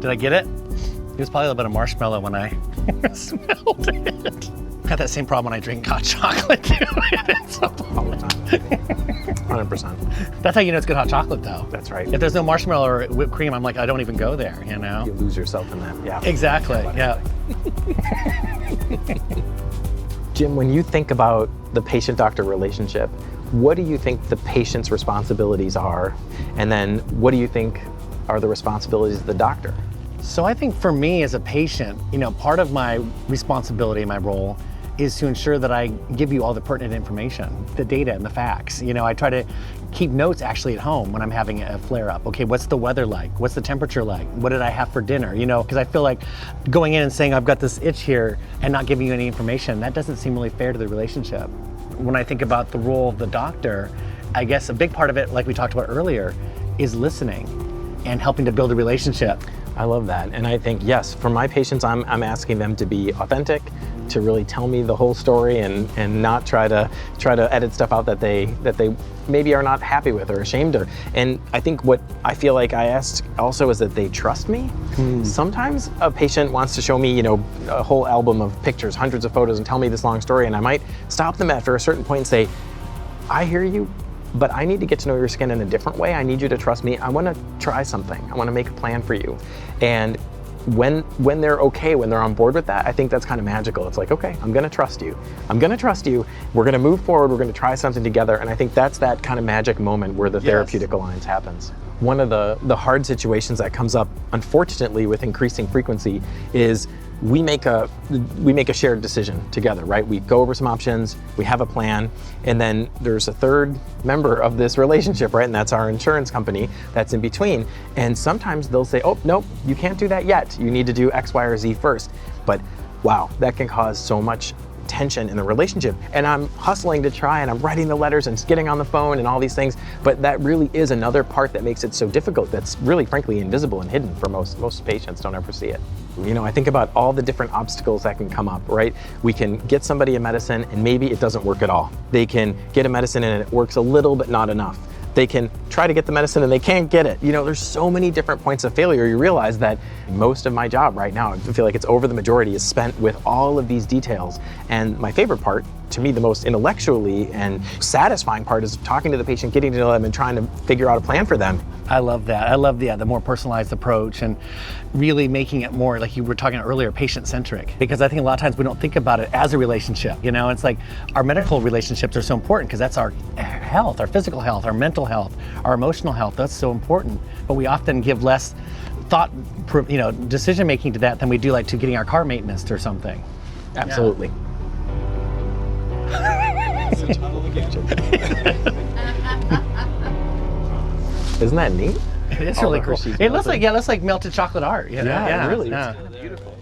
Did I get it? It was probably a little bit of marshmallow when I smelled it. I got that same problem when I drink hot chocolate too. All the time. 100%. That's how you know it's good hot chocolate though. That's right. If there's no marshmallow or whipped cream, I'm like, I don't even go there, you know? You lose yourself in that, yeah. Exactly, yeah. Jim, when you think about the patient-doctor relationship, what do you think the patient's responsibilities are? And then what do you think are the responsibilities of the doctor? So I think for me as a patient, you know, part of my responsibility, my role, is to ensure that I give you all the pertinent information, the data and the facts. You know, I try to keep notes actually at home when I'm having a flare-up. Okay, what's the weather like? What's the temperature like? What did I have for dinner? You know, because I feel like going in and saying I've got this itch here and not giving you any information, that doesn't seem really fair to the relationship. When I think about the role of the doctor, I guess a big part of it, like we talked about earlier, is listening and helping to build a relationship. I love that. And I think, yes, for my patients, I'm asking them to be authentic, to really tell me the whole story and not try to edit stuff out that they maybe are not happy with or ashamed of. And I think what I feel like I asked also is that they trust me. Sometimes a patient wants to show me, you know, a whole album of pictures, hundreds of photos, and tell me this long story, and I might stop them after a certain point and say, I hear you, but I need to get to know your skin in a different way. I need you to trust me. I want to try something. I want to make a plan for you. And when they're okay, when they're on board with that, I think that's kind of magical. It's like, okay, I'm going to trust you. I'm going to trust you. We're going to move forward. We're going to try something together. And I think that's that kind of magic moment where the therapeutic alliance happens. One of the hard situations that comes up, unfortunately, with increasing frequency is we make a shared decision together, right? We go over some options, we have a plan, and then there's a third member of this relationship, right? And that's our insurance company that's in between. And sometimes they'll say, oh, nope, you can't do that yet. You need to do X, Y, or Z first. But wow, that can cause so much tension in the relationship. And I'm hustling to try, and I'm writing the letters and getting on the phone and all these things. But that really is another part that makes it so difficult. That's really, frankly, invisible and hidden for most patients. Don't ever see it. You know, I think about all the different obstacles that can come up, right? We can get somebody a medicine and maybe it doesn't work at all. They can get a medicine and it works a little but not enough. They can try to get the medicine and they can't get it. You know, there's so many different points of failure. You realize that most of my job right now, I feel like it's over the majority, is spent with all of these details. And my favorite part, to me, the most intellectually and satisfying part, is talking to the patient, getting to know them and trying to figure out a plan for them. I love that. I love the more personalized approach and really making it more, like you were talking earlier, patient-centric. Because I think a lot of times we don't think about it as a relationship. You know, it's like our medical relationships are so important because that's our health, our physical health, our mental health, our emotional health. That's so important. But we often give less thought, you know, decision-making to that than we do like to getting our car maintenance or something. Absolutely. Is it tunnel again? Isn't that neat? It's really cool. It looks like, looks like melted chocolate art. You know? Yeah, it really is. Yeah. Beautiful.